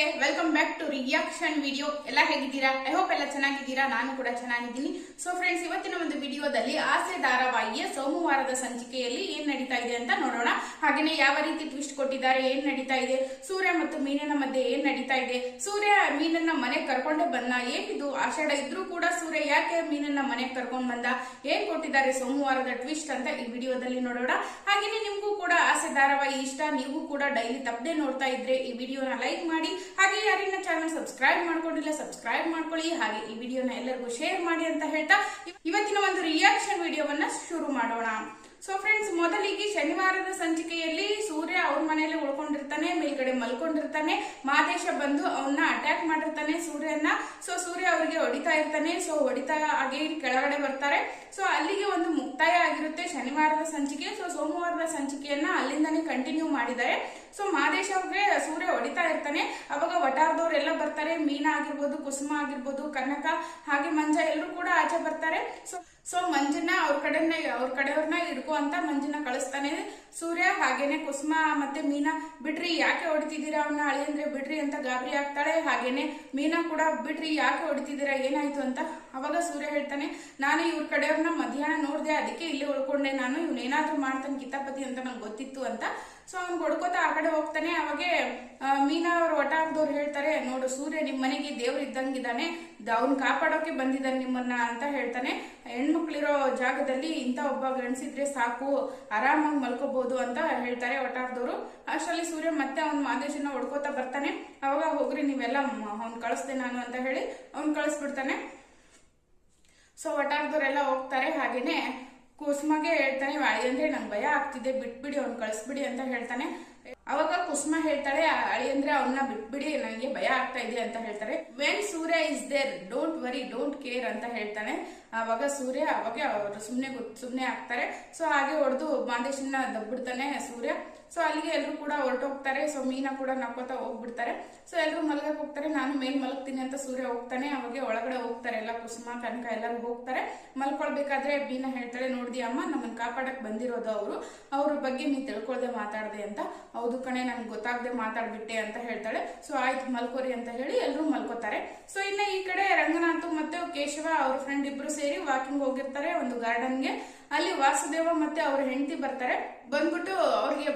ನಮಸ್ತೆ, welcome back to reaction video. ಎಲ್ಲ ಹೇಗಿದ್ದೀರಾ? ಐ ಹೋಪ್ ಎಲ್ಲ ಚೆನ್ನಾಗಿದ್ದೀರಾ. ನಾನು ಕೂಡ ಚೆನ್ನಾಗಿದ್ದೀನಿ. ಸೊ ಫ್ರೆಂಡ್ಸ್, ಇವತ್ತಿನ ಒಂದು ವಿಡಿಯೋದಲ್ಲಿ ಆಸೆ ಧಾರಾವಾಹಿಯ ಸೋಮವಾರದ ಸಂಚಿಕೆಯಲ್ಲಿ ಏನ್ ನಡೀತಾ ಇದೆ ಅಂತ ನೋಡೋಣ. ಹಾಗೇನೆ ಯಾವ ರೀತಿ ಟ್ವಿಸ್ಟ್ ಕೊಟ್ಟಿದ್ದಾರೆ, ಏನ್ ನಡೀತಾ ಇದೆ, ಸೂರ್ಯ ಮತ್ತು ಮೀನನ ಮಧ್ಯೆ ಏನ್ ನಡೀತಾ ಇದೆ, ಸೂರ್ಯ ಮೀನನ್ನ ಮನೆಗೆ ಕರ್ಕೊಂಡೆ ಬಂದ, ಏನಿದು ಆಷಾಢ ಇದ್ರೂ ಕೂಡ ಸೂರ್ಯ ಯಾಕೆ ಮೀನನ್ನ ಮನೆಗೆ ಕರ್ಕೊಂಡ್ ಬಂದ, ಏನ್ ಕೊಟ್ಟಿದ್ದಾರೆ ಸೋಮವಾರದ ಟ್ವಿಸ್ಟ್ ಅಂತ ಈ ವಿಡಿಯೋದಲ್ಲಿ ನೋಡೋಣ. ಹಾಗೇನೆ ನಿಮ್ಗೂ ಕೂಡ ಆಸೆ ಧಾರಾವಾಹಿ ಇಷ್ಟ, ನೀವು ಕೂಡ ಡೈಲಿ ತಪ್ಪದೆ ನೋಡ್ತಾ ಇದ್ರೆ ಈ ವಿಡಿಯೋನ ಲೈಕ್ ಮಾಡಿ, ಹಾಗೆ ಯಾರಿನ ಚಾನಲ್ ಸಬ್ಸ್ಕ್ರೈಬ್ ಮಾಡ್ಕೊಂಡಿಲ್ಲ ಸಬ್ಸ್ಕ್ರೈಬ್ ಮಾಡ್ಕೊಳ್ಳಿ, ಹಾಗೆ ಈ ವಿಡಿಯೋನ ಎಲ್ಲರಿಗೂ ಶೇರ್ ಮಾಡಿ ಅಂತ ಹೇಳ್ತಾ ಇವತ್ತಿನ ಒಂದು ರಿಯಾಕ್ಷನ್ ವಿಡಿಯೋವನ್ನ ಶುರು ಮಾಡೋಣ. ಸೊ ಫ್ರೆಂಡ್ಸ್, ಮೊದಲಿಗೆ ಶನಿವಾರದ ಸಂಚಿಕೆಯಲ್ಲಿ ಸೂರ್ಯ ಅವ್ರ ಮನೆಯಲ್ಲಿ ಉಳ್ಕೊಂಡಿರ್ತಾನೆ, ಮೇಲ್ಗಡೆ ಮಲ್ಕೊಂಡಿರ್ತಾನೆ. ಮಾದೇಶ ಬಂದು ಅವನ್ನ ಅಟ್ಯಾಕ್ ಮಾಡಿರ್ತಾನೆ ಸೂರ್ಯನ. ಸೊ ಸೂರ್ಯ ಅವರಿಗೆ ಹೊಡಿತಾ ಇರ್ತಾನೆ. ಸೊ ಹೊಡಿತಾ ಹಾಗೆ ಕೆಳಗಡೆ ಬರ್ತಾರೆ. ಸೊ ಅಲ್ಲಿಗೆ ಒಂದು ಮುಕ್ತಾಯ ಆಗಿರುತ್ತೆ ಶನಿವಾರದ ಸಂಚಿಕೆ. ಸೊ ಸೋಮವಾರದ ಸಂಚಿಕೆಯನ್ನ ಅಲ್ಲಿಂದಾನೇ ಕಂಟಿನ್ಯೂ ಮಾಡಿದ್ದಾರೆ. ಸೊ ಮಾದೇಶ ಅವ್ರಿಗೆ ಸೂರ್ಯ ಹೊಡಿತಾ ಇರ್ತಾನೆ. ಅವಾಗ ವಟಾರದವ್ರೆಲ್ಲ ಬರ್ತಾರೆ. ಮೀನಾ ಆಗಿರ್ಬೋದು, ಕುಸುಮ ಆಗಿರ್ಬೋದು, ಕನಕ ಹಾಗೆ ಮಂಜ ಎಲ್ಲರೂ ಕೂಡ ಆಚೆ ಬರ್ತಾರೆ. ಸೊ ಮಂಜನ್ನ ಅವ್ರ ಕಡೆಯವ್ರನ್ನ ಹಿಡ್ಕೊ ಅಂತ ಮಂಜನ್ನ ಕಳಿಸ್ತಾನೆ ಸೂರ್ಯ. ಹಾಗೇನೆ ಕುಸುಮ ಮತ್ತೆ ಮೀನಾ, ಬಿಡ್ರಿ ಯಾಕೆ ಹೊಡಿತಿದ್ದೀರಾ ಅವನ್ನ ಅಳಿಯಂದ್ರೆ ಬಿಡ್ರಿ ಅಂತ ಗಾಬರಿ ಆಗ್ತಾಳೆ. ಹಾಗೇನೆ ಮೀನಾ ಕೂಡ ಬಿಡ್ರಿ ಯಾಕೆ ಹೊಡಿತಿದ್ದೀರಾ, ಏನಾಯ್ತು ಅಂತ. ಅವಾಗ ಸೂರ್ಯ ಹೇಳ್ತಾನೆ, ನಾನು ಇವ್ರ ಕಡೆಯವ್ರನ್ನ ಮಧ್ಯಾಹ್ನ ನೋಡ್ದೆ, ಅದಕ್ಕೆ ಇಲ್ಲಿ ಉಳ್ಕೊಂಡೆ, ನಾನು ಇವ್ನೇನಾದ್ರೂ ಮಾಡ್ತಾನೆ ಕಿತಾಪತಿ ಅಂತ ನಂಗೆ ಗೊತ್ತಿತ್ತು ಅಂತ. ಸೊ ಅವ್ನ್ ಹೊಡ್ಕೋತ ಆ ಕಡೆ ಹೋಗ್ತಾನೆ. ಅವಾಗೆ ಮೀನಾ ಅವ್ರ ಒಟಾರದವ್ರು ಹೇಳ್ತಾರೆ, ನೋಡು ಸೂರ್ಯ ನಿಮ್ ಮನೆಗೆ ದೇವ್ರು ಇದ್ದಂಗಿದ್ದಾನೆ, ಅವ್ನ್ ಕಾಪಾಡೋಕೆ ಬಂದಿದ್ದಾನೆ ನಿಮ್ಮನ್ನ ಅಂತ ಹೇಳ್ತಾನೆ. ಹೆಣ್ಮಕ್ಳಿರೋ ಜಾಗದಲ್ಲಿ ಇಂತ ಒಬ್ಬ ಗಂಡಸಿದ್ರೆ ಸಾಕು, ಆರಾಮಾಗಿ ಮಲ್ಕೋಬಹುದು ಅಂತ ಹೇಳ್ತಾರೆ ಒಟಾರದವ್ರು. ಅಷ್ಟರಲ್ಲಿ ಸೂರ್ಯ ಮತ್ತೆ ಅವ್ನ್ ಮಾದೇಶನ ಹೊಡ್ಕೋತಾ ಬರ್ತಾನೆ. ಅವಾಗ ಹೋಗ್ರಿ ನೀವೆಲ್ಲ, ಅವ್ನ್ ಕಳಿಸ್ದೆ ನಾನು ಅಂತ ಹೇಳಿ ಅವ್ನ್ ಕಳಿಸ್ಬಿಡ್ತಾನೆ. ಸೊ ಒಟಾರದವ್ರೆಲ್ಲ ಹೋಗ್ತಾರೆ. ಹಾಗೇನೆ ಕುಸುಮಗೆ ಹೇಳ್ತಾನೆ, ಅಳಿಯಂದ್ರೆ ನಂಗೆ ಭಯ ಆಗ್ತಿದೆ, ಬಿಟ್ಬಿಡಿ ಅವ್ನ್ ಕಳಿಸ್ಬಿಡಿ ಅಂತ ಹೇಳ್ತಾನೆ. ಅವಾಗ ಕುಸುಮ ಹೇಳ್ತಾಳೆ, ಅಳಿಯಂದ್ರೆ ಅವನ್ನ ಬಿಟ್ಬಿಡಿ, ನನಗೆ ಭಯ ಆಗ್ತಾ ಇದೆ ಅಂತ ಹೇಳ್ತಾರೆ. When Surya is there don't worry don't care ಅಂತ ಹೇಳ್ತಾನೆ. ಅವಾಗ ಸೂರ್ಯ ಅವರು ಸುಮ್ನೆ ಆಗ್ತಾರೆ. ಸೊ ಹಾಗೆ ಹೊಡೆದು ಮಾದೇಶನ್ನ ದಬ್ಬಿಡ್ತಾನೆ ಸೂರ್ಯ. ಸೊ ಅಲ್ಲಿಗೆ ಎಲ್ರು ಕೂಡ ಹೊರಟೋಗ್ತಾರೆ. ಸೊ ಮೀನಾ ಕೂಡ ನಕ್ಕೋತಾ ಹೋಗ್ಬಿಡ್ತಾರೆ. ಸೊ ಎಲ್ರು ಮಲ್ಗಕ್ ಹೋಗ್ತಾರೆ. ನಾನು ಮೇಲ್ ಮಲಗ್ತೀನಿ ಅಂತ ಸೂರ್ಯ ಹೋಗ್ತಾನೆ. ಅವಾಗ ಒಳಗಡೆ ಹೋಗ್ತಾರೆ ಎಲ್ಲ, ಕುಸುಮ ಕನಕ ಎಲ್ಲರೂ ಹೋಗ್ತಾರೆ. ಮಲ್ಕೊಳ್ಬೇಕಾದ್ರೆ ಮೀನಾ ಹೇಳ್ತಾಳೆ, ನೋಡ್ದಿ ಅಮ್ಮ, ನಮ್ಮನ್ನ ಕಾಪಾಡಕ್ ಬಂದಿರೋದು ಅವ್ರ ಬಗ್ಗೆ ನೀ ತಿಳ್ಕೊಳ್ದೆ ಮಾತಾಡ್ದೆ ಅಂತ. ಹೌದು ಕಣೆ, ನನ್ಗೆ ಗೊತ್ತಾಗದೆ ಮಾತಾಡ್ಬಿಟ್ಟೆ ಅಂತ ಹೇಳ್ತಾಳೆ. ಸೊ ಆಯ್ತು ಮಲ್ಕೋರಿ ಅಂತ ಹೇಳಿ ಎಲ್ರು ಮಲ್ಕೋತಾರೆ. ಸೊ ಇನ್ನ ಈ ಕಡೆ ರಂಗನಾಥ್ ಮತ್ತೆ ಕೇಶವ ಅವ್ರ ಫ್ರೆಂಡ್ ಇಬ್ರು ಸೇರಿ ವಾಕಿಂಗ್ ಹೋಗಿರ್ತಾರೆ ಒಂದು ಗಾರ್ಡನ್ಗೆ. ಅಲ್ಲಿ ವಾಸುದೇವ ಮತ್ತೆ ಅವ್ರ ಹೆಂಡತಿ ಬರ್ತಾರೆ. ಬಂದ್ಬಿಟ್ಟು ಅವ್ರಿಗೆ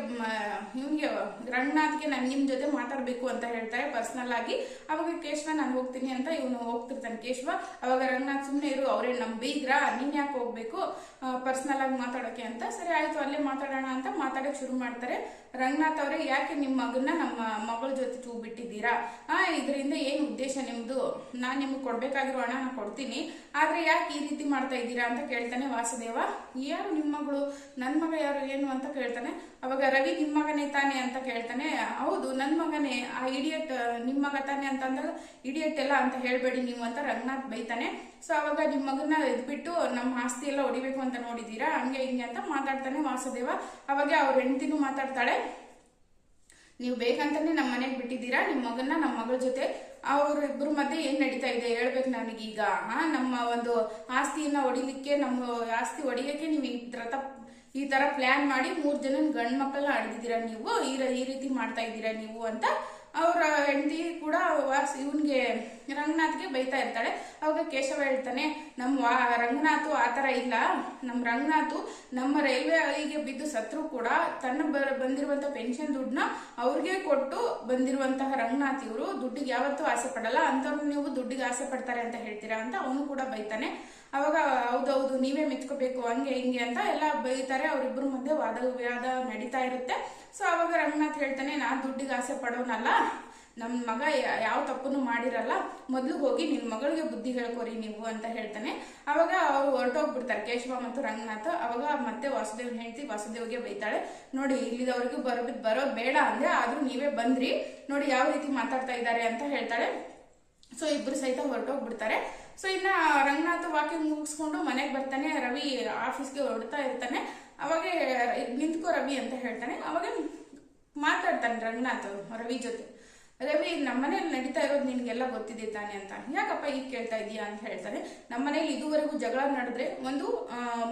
ಇವ್ನಿಗೆ ರಂಗನಾಥ್ಗೆ ನಾನು ನಿಮ್ ಜೊತೆ ಮಾತಾಡ್ಬೇಕು ಅಂತ ಹೇಳ್ತಾರೆ ಪರ್ಸನಲ್ ಆಗಿ. ಅವಾಗ ಕೇಶವ ನಾನು ಹೋಗ್ತೀನಿ ಅಂತ ಇವನು ಹೋಗ್ತಿರ್ತಾನೆ ಕೇಶವ. ಅವಾಗ ರಂಗನಾಥ್ ಸುಮ್ನೆ ಇರು, ಅವ್ರೇ ನಮ್ ಬೀಗ್ರ, ನೀನ್ ಯಾಕೆ ಹೋಗ್ಬೇಕು ಪರ್ಸನಲ್ ಆಗಿ ಮಾತಾಡೋಕೆ ಅಂತ. ಸರಿ ಆಯ್ತು ಅಲ್ಲೇ ಮಾತಾಡೋಣ ಅಂತ ಮಾತಾಡಕ್ ಶುರು ಮಾಡ್ತಾರೆ. ರಂಗನಾಥ್ ಅವ್ರೆ, ಯಾಕೆ ನಿಮ್ ಮಗನ್ನ ನಮ್ಮ ಮಗಳ ಜೊತೆ ಚೂ ಬಿಟ್ಟಿದ್ದೀರಾ, ಇದರಿಂದ ಏನ್ ಉದ್ದೇಶ ನಿಮ್ದು, ನಾನ್ ನಿಮ್ಗೆ ಕೊಡ್ಬೇಕಾಗಿರೋ ಹಣ ಕೊಡ್ತೀನಿ, ಆದ್ರೆ ಯಾಕೆ ಈ ರೀತಿ ಮಾಡ್ತಾ ಇದ್ದೀರಾ ಅಂತ ಕೇಳ್ತಾನೆ ವಾಸುದೇವ. ಯಾರು ನಿಮ್ ಮಗಳು, ನನ್ ಮಗ ಯಾರು ಏನು ಅಂತ ಕೇಳ್ತಾನೆ. ಅವಾಗ ರವಿ ನಿಮ್ ಮಗನೇ ತಾನೆ ಅಂತ ಕೇಳ್ತಾನೆ. ಹೌದು ನನ್ ಮಗನೇ, ಆ ಇಡಿಯಟ್ ನಿಮ್ ಮಗ ತಾನೆ ಅಂತ ಅಂದಾಗ, ಇಡಿಯಟ್ ಎಲ್ಲ ಅಂತ ಹೇಳ್ಬೇಡಿ ನೀವು ಅಂತ ರಂಗನಾಥ್ ಬೈತಾನೆ. ಸೊ ಅವಾಗ ನಿಮ್ ಮಗನ್ನ ಎದ್ಬಿಟ್ಟು ನಮ್ಮ ಆಸ್ತಿ ಎಲ್ಲ ಹೊಡಿಬೇಕು ಅಂತ ನೋಡಿದೀರಾ, ಹಂಗೆ ಹಿಂಗೆ ಅಂತ ಮಾತಾಡ್ತಾನೆ ವಾಸುದೇವ. ಅವಾಗ ಅವ್ರ ಹೆಂಡತಿನೂ ಮಾತಾಡ್ತಾಳೆ, ನೀವು ಬೇಕಂತಾನೆ ನಮ್ಮ ಮನೆಗೆ ಬಿಟ್ಟಿದ್ದೀರಾ ನಿಮ್ ಮಗನ್ನ ನಮ್ಮ ಮಗಳ ಜೊತೆ, ಅವ್ರಿಬ್ರು ಮಧ್ಯೆ ಏನ್ ನಡೀತಾ ಇದೆ ಹೇಳ್ಬೇಕು ನನಗೀಗ. ನಮ್ಮ ಒಂದು ಆಸ್ತಿಯನ್ನ ಹೊಡಿಲಿಕ್ಕೆ, ನಮ್ಮ ಆಸ್ತಿ ಹೊಡಿಯಕ್ಕೆ ನೀವು ಈ ತರ ಪ್ಲಾನ್ ಮಾಡಿ 3 ಜನ ಗಂಡ್ ಮಕ್ಕಳನ್ನ ಅಡ್ದಿದ್ದೀರಾ ನೀವು, ಈ ರೀತಿ ಮಾಡ್ತಾ ಇದ್ದೀರಾ ನೀವು ಅಂತ ಅವ್ರ ಹೆಂಡತಿ ಕೂಡ ಇವನ್ಗೆ ರಂಗನಾಥ್ಗೆ ಬೈತಾ ಇರ್ತಾಳೆ. ಅವಾಗ ಕೇಶವ ಹೇಳ್ತಾನೆ, ನಮ್ಮ ರಂಗನಾಥು ಆತರ ಇಲ್ಲ, ನಮ್ ರಂಗನಾಥು ನಮ್ಮ ರೈಲ್ವೆ ಹಳಿಗೆ ಬಿದ್ದು ಸತ್ರು ಕೂಡ ತನ್ನ ಬಂದಿರುವಂತ ಪೆನ್ಷನ್ ದುಡ್ಡನ್ನ ಅವ್ರಿಗೆ ಕೊಟ್ಟು ಬಂದಿರುವಂತಹ ರಂಗನಾಥ್ ಇವರು ದುಡ್ಡಿಗೆ ಯಾವತ್ತೂ ಆಸೆ ಪಡಲ್ಲ, ಅಂತವ್ರು ನೀವು ದುಡ್ಡಿಗೆ ಆಸೆ ಪಡ್ತಾರೆ ಅಂತ ಹೇಳ್ತೀರಾ ಅಂತ ಅವನು ಕೂಡ ಬೈತಾನೆ. ಅವಾಗ ಹೌದೌದು ನೀವೇ ಮೆಚ್ಕೋಬೇಕು ಹಂಗೆ ಹಿಂಗೆ ಅಂತ ಎಲ್ಲ ಬೈತಾರೆ. ಅವ್ರಿಬ್ರು ಮಧ್ಯೆ ವಾದ ನಡೀತಾ ಇರುತ್ತೆ. ಸೊ ಅವಾಗ ರಂಗನಾಥ್ ಹೇಳ್ತಾನೆ, ನಾನ್ ದುಡ್ಡಿಗೆ ಆಸೆ ಪಡೋನಲ್ಲ, ನಮ್ ಮಗ ಯಾವ ತಪ್ಪನ್ನು ಮಾಡಿರಲ್ಲ, ಮೊದ್ಲು ಹೋಗಿ ನಿನ್ ಮಗಳಿಗೆ ಬುದ್ಧಿ ಹೇಳ್ಕೊರಿ ನೀವು ಅಂತ ಹೇಳ್ತಾನೆ. ಅವಾಗ ಅವ್ರು ಹೊರಟೋಗ್ಬಿಡ್ತಾರೆ ಕೇಶವ ಮತ್ತು ರಂಗನಾಥ್. ಅವಾಗ ಮತ್ತೆ ವಾಸುದೇವ್ನ ಹೆಂಡತಿ ವಾಸುದೇವ್ಗೆ ಬೈತಾಳೆ, ನೋಡಿ ಇಲ್ಲಿದವ್ರಿಗೂ ಬರೋದ್ ಬೇಡ ಅಂದೆ, ಆದ್ರೂ ನೀವೇ ಬಂದ್ರಿ, ನೋಡಿ ಯಾವ ರೀತಿ ಮಾತಾಡ್ತಾ ಇದ್ದಾರೆ ಅಂತ ಹೇಳ್ತಾಳೆ. ಸೊ ಇಬ್ರು ಸಹಿತ ಹೊರಟೋಗ್ಬಿಡ್ತಾರೆ. ಸೊ ಇನ್ನ ರಂಗನಾಥ್ ವಾಕಿಂಗ್ ಮುಗಿಸ್ಕೊಂಡು ಮನೆಗೆ ಬರ್ತಾನೆ. ರವಿ ಆಫೀಸ್ಗೆ ಹೊರಡ್ತಾ ಇರ್ತಾನೆ. ಅವಾಗ ನಿಂತ್ಕೋ ರವಿ ಅಂತ ಹೇಳ್ತಾನೆ. ಅವಾಗ ಮಾತಾಡ್ತಾನೆ ರಂಗನಾಥ್ ರವಿ ಜೊತೆ. ರವಿ, ನಮ್ಮನೇಲಿ ನಡೀತಾ ಇರೋದು ನಿನ್ಗೆಲ್ಲ ಗೊತ್ತಿದೆ ತಾನೆ ಅಂತ. ಯಾಕಪ್ಪ ಈಗ ಕೇಳ್ತಾ ಇದೀಯಾ ಅಂತ ಹೇಳ್ತಾರೆ. ನಮ್ಮನೇಲಿ ಇದುವರೆಗೂ ಜಗಳ ನಡೆದ್ರೆ ಒಂದು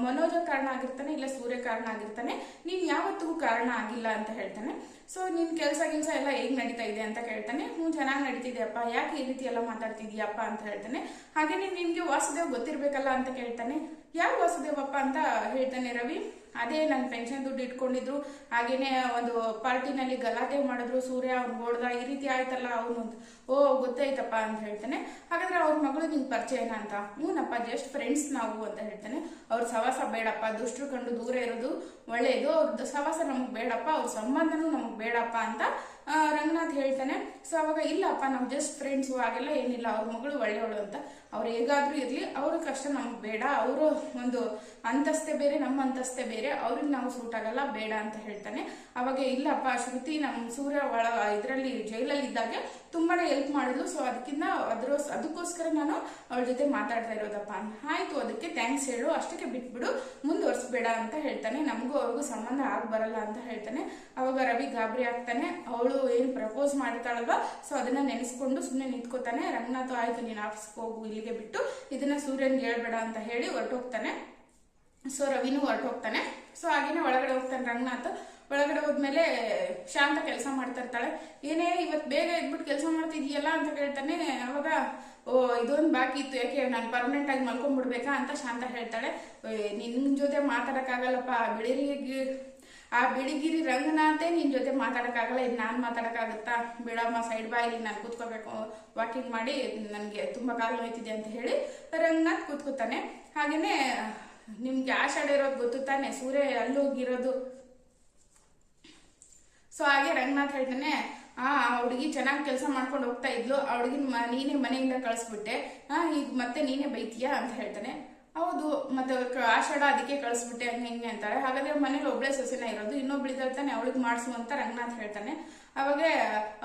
ಮನೋಜ ಕಾರಣ ಆಗಿರ್ತಾನೆ, ಇಲ್ಲ ಸೂರ್ಯ ಕಾರಣ ಆಗಿರ್ತಾನೆ, ನೀನ್ ಯಾವತ್ತಿಗೂ ಕಾರಣ ಆಗಿಲ್ಲ ಅಂತ ಹೇಳ್ತಾನೆ. ಸೊ ನಿನ್ ಕೆಲ್ಸ ಎಲ್ಲ ಹೇಗ್ ನಡೀತಾ ಇದೆ ಅಂತ ಕೇಳ್ತಾನೆ. ಚೆನ್ನಾಗಿ ನಡೀತಿದೆಯಪ್ಪ, ಯಾಕೆ ಈ ರೀತಿ ಎಲ್ಲ ಮಾತಾಡ್ತಿದ್ಯಪ್ಪ ಅಂತ ಹೇಳ್ತಾನೆ. ಹಾಗೇನೆ ನಿನ್ಗೆ ವಾಸುದೇವ್ ಗೊತ್ತಿರ್ಬೇಕಲ್ಲ ಅಂತ ಕೇಳ್ತಾನೆ. ಯಾರು ವಾಸುದೇವಪ್ಪ ಅಂತ ಹೇಳ್ತಾನೆ ರವಿ. ಅದೇ ನನ್ನ ಪೆನ್ಷನ್ ದುಡ್ಡು ಇಟ್ಕೊಂಡಿದ್ರು, ಹಾಗೇನೆ ಒಂದು ಪಾರ್ಟಿನಲ್ಲಿ ಗಲಾಟೆ ಮಾಡಿದ್ರು, ಸೂರ್ಯ ಅವ್ನು ಹೊಡ್ದ, ಈ ರೀತಿ ಆಯ್ತಲ್ಲ ಅವನು ಅಂತ. ಓ ಗೊತ್ತಾಯ್ತಪ್ಪ ಅಂತ ಹೇಳ್ತಾನೆ. ಹಾಗಾದ್ರೆ ಅವ್ರ ಮಗಳು ನಿಂಗೆ ಪರಿಚಯನ ಅಂತ. ಹ್ಞೂನಪ್ಪ, ಜಸ್ಟ್ ಫ್ರೆಂಡ್ಸ್ ನಾವು ಅಂತ ಹೇಳ್ತಾನೆ. ಅವ್ರ ಸವಾಸ ಬೇಡಪ್ಪ, ದುಷ್ಟರು ಕಂಡು ದೂರ ಇರೋದು ಒಳ್ಳೇದು, ಅವ್ರ ಸವಾಸ ನಮಗ್ ಬೇಡಪ್ಪ, ಅವ್ರ ಸಂಬಂಧನೂ ನಮಗ್ ಬೇಡಪ್ಪ ಅಂತ ರಂಗನಾಥ್ ಹೇಳ್ತಾನೆ. ಸೊ ಅವಾಗ ಇಲ್ಲಪ್ಪ, ನಾವು ಜಸ್ಟ್ ಫ್ರೆಂಡ್ಸು, ಹಾಗೆಲ್ಲ ಏನಿಲ್ಲ, ಅವ್ರ ಮಗಳು ಒಳ್ಳೆಯವಳು ಅಂತ. ಅವ್ರು ಹೇಗಾದ್ರೂ ಇರ್ಲಿ, ಅವ್ರ ಕಷ್ಟ ನಮಗ್ ಬೇಡ, ಅವರು ಒಂದು ಅಂತಸ್ತೆ ಬೇರೆ, ನಮ್ಮ ಅಂತಸ್ತೆ ಬೇರೆ, ಅವ್ರಿಗೆ ನಾವು ಸೂಟ್ ಆಗಲ್ಲ, ಬೇಡ ಅಂತ ಹೇಳ್ತಾನೆ. ಅವಾಗ ಇಲ್ಲಪ್ಪ, ಶ್ರುತಿ ನಮ್ಮ ಸೂರ್ಯ ಇದರಲ್ಲಿ ಜೈಲಲ್ಲಿ ಇದ್ದಾಗ ತುಂಬಾನೇ ಹೆಲ್ಪ್ ಮಾಡಿದ್ಲು, ಸೊ ಅದಕ್ಕೋಸ್ಕರ ನಾನು ಅವಳ ಜೊತೆ ಮಾತಾಡ್ತಾ ಇರೋದಪ್ಪ. ಆಯ್ತು, ಅದಕ್ಕೆ ಥ್ಯಾಂಕ್ಸ್ ಹೇಳು, ಅಷ್ಟಕ್ಕೆ ಬಿಟ್ಬಿಡು, ಮುಂದುವರ್ಸ್ಬೇಡ ಅಂತ ಹೇಳ್ತಾನೆ. ನಮಗೂ ಅವ್ರಿಗೂ ಸಂಬಂಧ ಆಗ್ ಬರಲ್ಲ ಅಂತ ಹೇಳ್ತಾನೆ. ಅವಾಗ ರವಿ ಗಾಬರಿ ಆಗ್ತಾನೆ. ಅವಳು ಏನು ಪ್ರಪೋಸ್ ಮಾಡ್ತಾಳಲ್ವಾ, ಸೊ ಅದನ್ನ ನೆನೆಸ್ಕೊಂಡು ಸುಮ್ಮನೆ ನಿಂತ್ಕೋತಾನೆ. ರಂಗನಾಥ್ ಆಯ್ತು, ನೀನ್ ಆಫೀಸ್ಗೆ ಹೋಗು, ಇಲ್ಲಿಗೆ ಬಿಟ್ಟು ಇದನ್ನ ಸೂರ್ಯನ್ಗೆ ಹೇಳ್ಬೇಡ ಅಂತ ಹೇಳಿ ಹೊರಟೋಗ್ತಾನೆ. ಸೊ ರವಿನೂ ಹೊರಟೋಗ್ತಾನೆ. ಸೊ ಹಾಗೇನೆ ಒಳಗಡೆ ಹೋಗ್ತಾನೆ ರಂಗನಾಥ್. ಒಳಗಡೆ ಹೋದ್ಮೇಲೆ ಶಾಂತ ಕೆಲಸ ಮಾಡ್ತಾ ಇರ್ತಾಳೆ. ಏನೇ ಇವತ್ತು ಬೇಗ ಎದ್ಬಿಟ್ಟು ಕೆಲಸ ಮಾಡ್ತಿದ್ಯಲ್ಲ ಅಂತ ಕೇಳ್ತಾನೆ. ಅವಾಗ ಇದೊಂದು ಬಾಕಿ ಇತ್ತು, ಯಾಕೆ ನಾನು ಪರ್ಮನೆಂಟ್ ಆಗಿ ಮಲ್ಕೊಂಡ್ಬಿಡ್ಬೇಕಾ ಅಂತ ಶಾಂತ ಹೇಳ್ತಾಳೆ. ನಿನ್ ಜೊತೆ ಮಾತಾಡಕ್ಕಾಗಲ್ಲಪ್ಪ, ಆ ಬಿಳಿಗಿರಿ ರಂಗನಾಥೇ ನಿನ್ ಜೊತೆ ಮಾತಾಡಕ್ಕಾಗಲ್ಲ, ಇದು ನಾನ್ ಮಾತಾಡಕ್ಕಾಗತ್ತಾ, ಬಿಡಮ್ಮ ಸೈಡ್ ಬಾಯಲ್ಲಿ ನಾನು ಕೂತ್ಕೋಬೇಕು, ವಾಕಿಂಗ್ ಮಾಡಿ, ನನ್ಗೆ ತುಂಬಾ ಕಾಲು ನೋಯ್ತಿದೆ ಅಂತ ಹೇಳಿ ರಂಗನಾಥ್ ಕೂತ್ಕೋತಾನೆ. ಹಾಗೇನೆ ನಿಮ್ಗೆ ಆಷಾಢ ಇರೋದು ಗೊತ್ತು ತಾನೆ, ಸೂರ್ಯ ಅಲ್ಲಿ ಹೋಗಿರೋದು. ಸೊ ಹಾಗೆ ರಂಗನಾಥ್ ಹೇಳ್ತಾನೆ, ಆ ಹುಡುಗಿ ಚೆನ್ನಾಗಿ ಕೆಲಸ ಮಾಡ್ಕೊಂಡು ಹೋಗ್ತಾ ಇದ್ಲು, ಆ ಹುಡುಗಿನ ನೀನೇ ಮನೆಯಿಂದ ಕಳಿಸ್ಬಿಟ್ಟೆ, ಈಗ ಮತ್ತೆ ನೀನೇ ಬೈತೀಯಾ ಅಂತ ಹೇಳ್ತಾನೆ. ಹೌದು, ಮತ್ತೆ ಆಷಾಢ ಅದಕ್ಕೆ ಕಳಿಸ್ಬಿಟ್ಟೆ ಹೆಂಗೆ ಅಂತಾಳೆ. ಹಾಗಾದ್ರೆ ಮನೇಲಿ ಒಬ್ಳೆ ಸೊಸೆನ ಇರೋದು, ಇನ್ನೊಬ್ಳಿದಾಳ್ತಾನೆ, ಅವಳಿಗೆ ಮಾಡಿಸು ಅಂತ ರಂಗನಾಥ್ ಹೇಳ್ತಾನೆ. ಅವಾಗ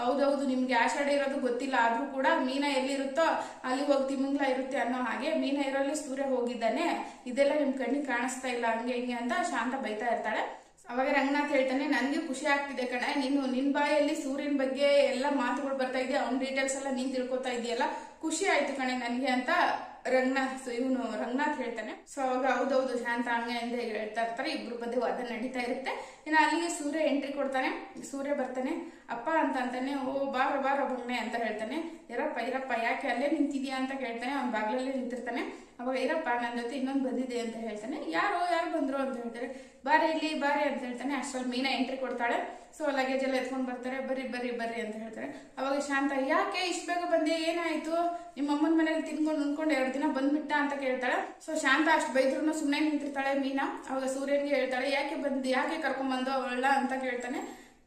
ಹೌದೌದು, ನಿಮ್ಗೆ ಆಷಾಢ ಇರೋದು ಗೊತ್ತಿಲ್ಲ, ಆದ್ರೂ ಕೂಡ ಮೀನಾ ಎಲ್ಲಿರುತ್ತೋ ಅಲ್ಲಿ ಹೋಗಿ ತಿಮಿಂಗ್ಲ ಇರುತ್ತೆ ಅನ್ನೋ ಹಾಗೆ ಮೀನಾ ಇರೋಲ್ಲಿ ಸೂರ್ಯ ಹೋಗಿದ್ದಾನೆ, ಇದೆಲ್ಲ ನಿಮ್ ಕಣ್ಣಿಗೆ ಕಾಣಿಸ್ತಾ ಇಲ್ಲ, ಹಂಗೆ ಹಿಂಗೆ ಅಂತ ಶಾಂತ ಬೈತಾ ಇರ್ತಾಳೆ. ಅವಾಗ ರಂಗನಾಥ್ ಹೇಳ್ತಾನೆ, ನನ್ಗೆ ಖುಷಿ ಆಗ್ತಿದೆ ಕಣೆ, ನೀನು ನಿನ್ ಬಾಯಲ್ಲಿ ಸೂರ್ಯನ ಬಗ್ಗೆ ಎಲ್ಲ ಮಾತುಗಳು ಬರ್ತಾ ಇದೆಯಾ, ಅವ್ನ ಡೀಟೇಲ್ಸ್ ಎಲ್ಲ ನೀನ್ ತಿಳ್ಕೊತಾ ಇದೆಯಲ್ಲ, ಖುಷಿ ಆಯ್ತು ಕಣೆ ನನ್ಗೆ ಅಂತ ರಂಗನಾಥ್ ಹೇಳ್ತಾನೆ. ಸೊ ಅವಾಗ ಹೌದೌದು ಶಾಂತ ಹಂಗೆ ಅಂತ ಹೇಳ್ತಾ ಇರ್ತಾರೆ. ಇಬ್ರು ಮಧ್ಯೆ ವಾದ ನಡೀತಾ ಇರುತ್ತೆ. ಇನ್ನು ಅಲ್ಲಿಗೆ ಸೂರ್ಯ ಎಂಟ್ರಿ ಕೊಡ್ತಾನೆ. ಸೂರ್ಯ ಬರ್ತಾನೆ. ಅಪ್ಪ ಅಂತ ಅಂತಾನೆ. ಓ ಬಾರೋ ಬಂಗ್ನೆ ಅಂತ ಹೇಳ್ತಾನೆ. ಇರಪ್ಪ ಯಾಕೆ ಅಲ್ಲೇ ನಿಂತಿದ್ಯಾ ಅಂತ ಕೇಳ್ತಾನೆ. ಅವ್ನ ಬಾಗ್ಲಲ್ಲೇ ನಿಂತಿರ್ತಾನೆ. ಅವಾಗ ಇರಪ್ಪ, ನನ್ನ ಜೊತೆ ಇನ್ನೊಂದು ಬಂದಿದೆ ಅಂತ ಹೇಳ್ತಾನೆ. ಯಾರು ಬಂದ್ರು ಅಂತ ಹೇಳ್ತಾರೆ. ಬಾರಿ ಅಂತ ಹೇಳ್ತಾನೆ. ಅಷ್ಟ್ರಲ್ಲಿ ಮೀನಾ ಎಂಟ್ರಿ ಕೊಡ್ತಾಳೆ. ಸೊ ಲಗೇಜ್ ಎಲ್ಲ ಎತ್ಕೊಂಡ್ ಬರ್ತಾರೆ. ಬರ್ರಿ ಅಂತ ಹೇಳ್ತಾರೆ. ಅವಾಗ ಶಾಂತ, ಯಾಕೆ ಇಷ್ಟ ಬೇಗ ಬಂದೆ, ಏನಾಯ್ತು, ನಿಮ್ಮ ಅಮ್ಮನ ಮನೇಲಿ ತಿನ್ಕೊಂಡು ಉಣ್ಕೊಂಡು 2 ದಿನ ಬಂದ್ಬಿಟ್ಟ ಅಂತ ಕೇಳ್ತಾಳೆ. ಸೊ ಶಾಂತ ಅಷ್ಟು ಬೈದ್ರು ಸುಮ್ಮನೆ ನಿಂತಿರ್ತಾಳೆ ಮೀನಾ. ಅವಾಗ ಸೂರ್ಯನ್ಗೆ ಹೇಳ್ತಾಳೆ, ಯಾಕೆ ಕರ್ಕೊಂಡ್ ಅವಳ ಅಂತ ಕೇಳ್ತಾನೆ.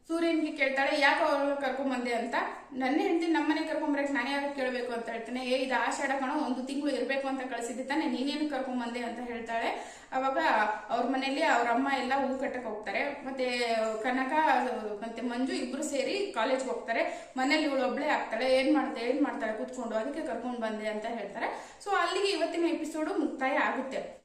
ಸೂರ್ಯನ್ಗೆ ಕೇಳ್ತಾಳೆ, ಯಾಕೆ ಅವಳು ಕರ್ಕೊಂಬಂದೆ ಅಂತ. ನನ್ನ ಹೆಂಡತಿ ನಮ್ಮನೆ ಕರ್ಕೊಂಬರಕ್ಕೆ ನಾನು ಯಾಕೆ ಕೇಳಬೇಕು ಅಂತ ಹೇಳ್ತಾನೆ. ಇದು ಆಷಾಢ ಕಣೋ, 1 ತಿಂಗಳು ಇರ್ಬೇಕು ಅಂತ ಕಳಿಸಿದ್ದೆ ತಾನೆ, ನೀನೇನು ಕರ್ಕೊಂಬಂದೆ ಅಂತ ಹೇಳ್ತಾಳೆ. ಅವಾಗ ಅವ್ರ ಮನೇಲಿ ಅವ್ರ ಅಮ್ಮ ಎಲ್ಲ ಹೂ ಕಟ್ಟಕ್ ಹೋಗ್ತಾರೆ. ಮತ್ತೆ ಕನಕ ಮತ್ತೆ ಮಂಜು ಇಬ್ರು ಸೇರಿ ಕಾಲೇಜ್ಗೆ ಹೋಗ್ತಾರೆ. ಮನೇಲಿ ಇವಳು ಒಬ್ಳೆ ಆಗ್ತಾಳೆ. ಏನ್ ಮಾಡ್ತಾಳೆ ಕೂತ್ಕೊಂಡು, ಅದಕ್ಕೆ ಕರ್ಕೊಂಡ್ ಬಂದೆ ಅಂತ ಹೇಳ್ತಾರೆ. ಸೊ ಅಲ್ಲಿಗೆ ಇವತ್ತಿನ ಎಪಿಸೋಡು ಮುಕ್ತಾಯ ಆಗುತ್ತೆ.